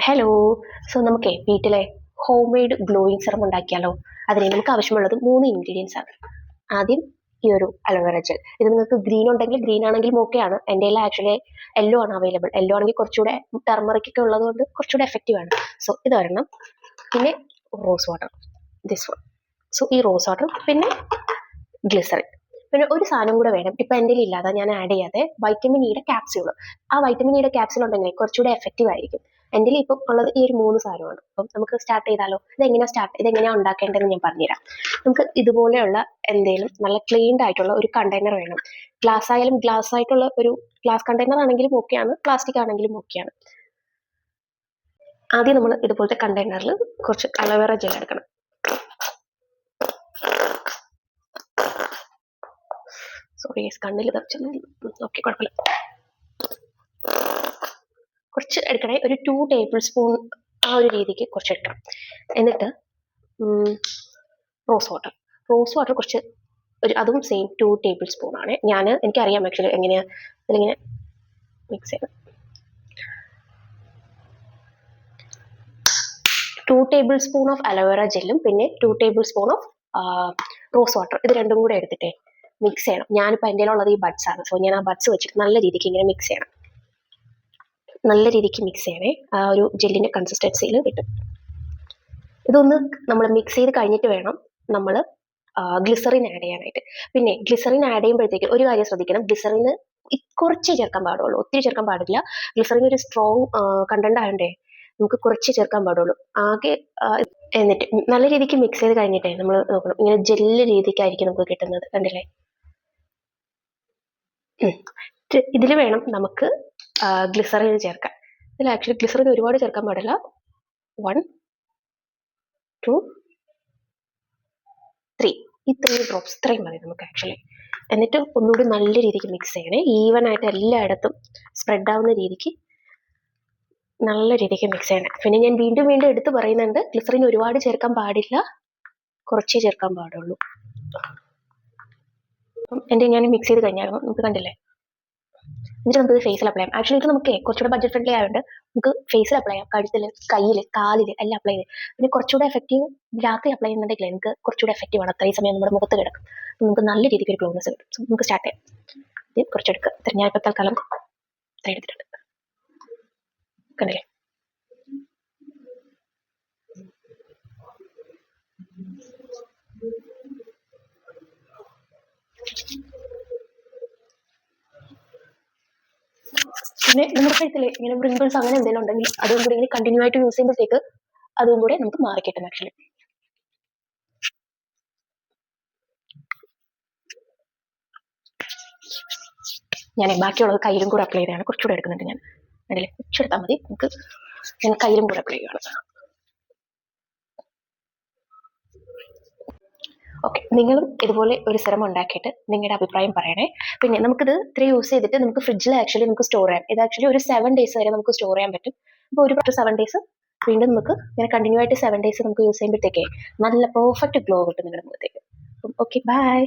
Hello. നമുക്ക് വീട്ടിലെ home made glowing serum ഉണ്ടാക്കിയാലോ? അതിന് നമുക്ക് ആവശ്യമുള്ളത് 3 ഇൻഗ്രീഡിയൻസ് ആണ്. ആദ്യം ഈ ഒരു അലോവേറ ജെൽ. ഇത് നിങ്ങൾക്ക് ഗ്രീൻ ഉണ്ടെങ്കിൽ ഗ്രീൻ ആണെങ്കിലും ഓക്കെയാണ്. എൻ്റെ കയ്യിൽ ആക്ച്വലി യെല്ലോ ആണ് അവൈലബിൾ. യെല്ലോ ആണെങ്കിൽ കുറച്ചുകൂടെ ടർമറിക് ഒക്കെ ഉള്ളത് കൊണ്ട് കുറച്ചുകൂടെ എഫക്റ്റീവ് ആണ്. ഇത് ഒരെണ്ണം. പിന്നെ റോസ് വാട്ടർ, ദിസ് വൺ. ഈ റോസ് വാട്ടർ, പിന്നെ ഗ്ലിസറിൻ. പിന്നെ ഒരു സാധനം കൂടെ വേണം. ഇപ്പൊ എൻ്റെ ഇല്ലാതെ ഞാൻ ആഡ് ചെയ്യാതെ വൈറ്റമിൻ ഇയുടെ ക്യാപ്സ്യൂൾ. ആ വൈറ്റമിൻ ഇയുടെ ക്യാപ്സ്യൂൾ ഉണ്ടെങ്കിൽ കുറച്ചുകൂടെ എഫക്റ്റീവ് ആയിരിക്കും. എൻ്റെ ഇപ്പം ഉള്ളത് ഈ ഒരു 3 സാധനമാണ്. അപ്പം നമുക്ക് സ്റ്റാർട്ട് ചെയ്താലോ? ഇതെങ്ങനെയാണ് ഉണ്ടാക്കേണ്ടതെന്ന് ഞാൻ പറഞ്ഞുതരാം. നമുക്ക് ഇതുപോലെയുള്ള എന്തെങ്കിലും നല്ല ക്ലീൻഡ് ആയിട്ടുള്ള ഒരു കണ്ടെയ്നർ വേണം. ഗ്ലാസ് ആയാലും ഗ്ലാസ് ആയിട്ടുള്ള ഒരു ഗ്ലാസ് കണ്ടെയ്നർ ആണെങ്കിലും ഓക്കെയാണ്, പ്ലാസ്റ്റിക് ആണെങ്കിലും ഓക്കെയാണ്. ആദ്യം നമ്മൾ ഇതുപോലത്തെ കണ്ടെയ്നറിൽ കുറച്ച് അലോവേറ ജെൽ എടുക്കണം. സോറി, കണ്ണിൽ തറച്ചൊന്നും. ഓക്കെ, കുഴപ്പമില്ല. കുറച്ച് എടുക്കണേ, ഒരു 2 ടേബിൾ സ്പൂൺ ആ ഒരു രീതിക്ക് കുറച്ച് എടുക്കണം. എന്നിട്ട് റോസ് വാട്ടർ കുറച്ച്, അതും സെയിം 2 ടേബിൾ സ്പൂൺ ആണ്. എനിക്കറിയാം ആക്ച്വലി എങ്ങനെയാ ഇതിലിങ്ങനെ മിക്സ് ചെയ്യണം. 2 ടേബിൾ സ്പൂൺ ഓഫ് അലോവേറ ജെല്ലും പിന്നെ 2 table spoon of rows water. ഇത് രണ്ടും കൂടെ എടുത്തിട്ടേ മിക്സ് ചെയ്യണം. ഞാനിപ്പോൾ എൻ്റെ ഉള്ളത് ഈ ബഡ്സ് ആണ്. ഞാൻ ആ ബഡ്സ് വെച്ചിട്ട് നല്ല രീതിക്ക് ഇങ്ങനെ മിക്സ് ചെയ്യണം. നല്ല രീതിക്ക് മിക്സ് ചെയ്യണേ. ആ ഒരു ജെല്ലിന്റെ കൺസിസ്റ്റൻസിയിൽ കിട്ടും. ഇതൊന്ന് നമ്മൾ മിക്സ് ചെയ്ത് കഴിഞ്ഞിട്ട് വേണം നമ്മൾ ഗ്ലിസറിൻ ആഡ് ചെയ്യാനായിട്ട്. പിന്നെ ഗ്ലിസറിൻ ആഡ് ചെയ്യുമ്പോഴത്തേക്ക് ഒരു കാര്യം ശ്രദ്ധിക്കണം. ഗ്ലിസറിന് കുറച്ച് ചേർക്കാൻ പാടുള്ളൂ, ഒത്തിരി ചേർക്കാൻ പാടില്ല. ഗ്ലിസറിൻ ഒരു സ്ട്രോങ് കണ്ടന്റ് ആയതുകൊണ്ടേ നമുക്ക് കുറച്ച് ചേർക്കാൻ പാടുള്ളൂ ആകെ. എന്നിട്ട് നല്ല രീതിക്ക് മിക്സ് ചെയ്ത് കഴിഞ്ഞിട്ടേ നമ്മൾ നോക്കണം. ഇങ്ങനെ ജെല്ല് രീതിക്കായിരിക്കും നമുക്ക് കിട്ടുന്നത്. കണ്ടില്ലേ? ഇതിൽ വേണം നമുക്ക് ഗ്ലിസറിൻ ചേർക്കാൻ. ഇതിൽ ആക്ച്വലി ഗ്ലിസറിൻ ഒരുപാട് ചേർക്കാൻ പാടില്ല. 1, 2, 3 ഈ 3 ഡ്രോപ്സ് ഇത്രയും മതി നമുക്ക് ആക്ച്വലി. എന്നിട്ട് ഒന്നുകൂടി നല്ല രീതിക്ക് മിക്സ് ചെയ്യണേ. ഈവൻ ആയിട്ട് എല്ലായിടത്തും സ്പ്രെഡ് ആവുന്ന രീതിക്ക് നല്ല രീതിക്ക് മിക്സ് ചെയ്യണേ. പിന്നെ ഞാൻ വീണ്ടും എടുത്ത് പറയുന്നുണ്ട്, ഗ്ലിസറിൻ ഒരുപാട് ചേർക്കാൻ പാടില്ല, കുറച്ചേ ചേർക്കാൻ പാടുള്ളൂ. അപ്പം ഞാൻ മിക്സ് ചെയ്ത് കഴിഞ്ഞായിരുന്നു, നമുക്ക് കണ്ടില്ലേ? എന്നിട്ട് നമുക്ക് ഫേസിൽ അപ്ലൈ ചെയ്യാം. ആക്ച്വലി ഇത് നമുക്ക് കുറച്ചുകൂടെ ബഡ്ജറ്റ് ഫ്രണ്ട്ലി ആയതുകൊണ്ട് നമുക്ക് ഫേസിൽ അപ്ലൈ ചെയ്യാം. കഴുത്തിൽ, കയ്യിൽ, കാലിൽ എല്ലാം അപ്ലൈ ചെയ്ത്. പിന്നെ കുറച്ചുകൂടെ എഫക്റ്റീവ് രാത്രി അപ്ലൈ ചെയ്യുന്നുണ്ടെങ്കിൽ എനിക്ക് കുറച്ചുകൂടെ എഫക്റ്റീവ് ആണ്. അത്രയും സമയം നമ്മുടെ മുഖത്ത് കിടക്കും. നമുക്ക് നല്ല രീതിക്ക് ഒരു ഗ്ലോനെസ് കിട്ടും. നമുക്ക് സ്റ്റാർട്ട് ചെയ്യാം. ഇത് കുറച്ചെടുക്കുക. ഞാനിപ്പോൾ തൽക്കാലം എടുത്തിട്ടുണ്ട്. കണ്ടില്ലേ? പിന്നെ നമ്മുടെ കഴുത്തില് ഇങ്ങനെ റിങ്കിൾസ് അങ്ങനെ എന്തെങ്കിലും ഉണ്ടെങ്കിൽ അതും കൂടി ഇങ്ങനെ കണ്ടിന്യൂ ആയിട്ട് യൂസ് ചെയ്യുമ്പോഴത്തേക്ക് അതും കൂടെ നമുക്ക് മാറിക്കിട്ടും ആക്ച്വലി. ഞാൻ ബാക്കിയുള്ളത് കയ്യിലും കൂടെ അപ്ലൈ ചെയ്താണ്. കുറച്ചുകൂടെ എടുക്കുന്നുണ്ട് ഞാൻ. അതിൽ കുറച്ചെടുത്താൽ മതി. നമുക്ക് ഞാൻ കയ്യിലും കൂടെ അപ്ലൈ ചെയ്യുകയാണ്. ഓക്കെ, നിങ്ങളും ഇതുപോലെ ഒരു സെറം ഉണ്ടാക്കിയിട്ട് നിങ്ങളുടെ അഭിപ്രായം പറയണേ. പിന്നെ നമുക്കിത് ഇത്രയും യൂസ് ചെയ്തിട്ട് നമുക്ക് ഫ്രിഡ്ജിൽ ആക്ച്വലി നമുക്ക് സ്റ്റോർ ചെയ്യാം. ഇത് ആക്ച്വലി ഒരു 7 days വരെ നമുക്ക് സ്റ്റോർ ചെയ്യാൻ പറ്റും. അപ്പോൾ ഒരു 7 days വീണ്ടും നമുക്ക് ഇങ്ങനെ കണ്ടിന്യൂ ആയിട്ട് 7 days നമുക്ക് യൂസ് ചെയ്യുമ്പോഴത്തേക്കേ നല്ല പെർഫെക്റ്റ് ഗ്ലോ കിട്ടും നിങ്ങളുടെ മുഖത്തേക്ക്. Okay, by.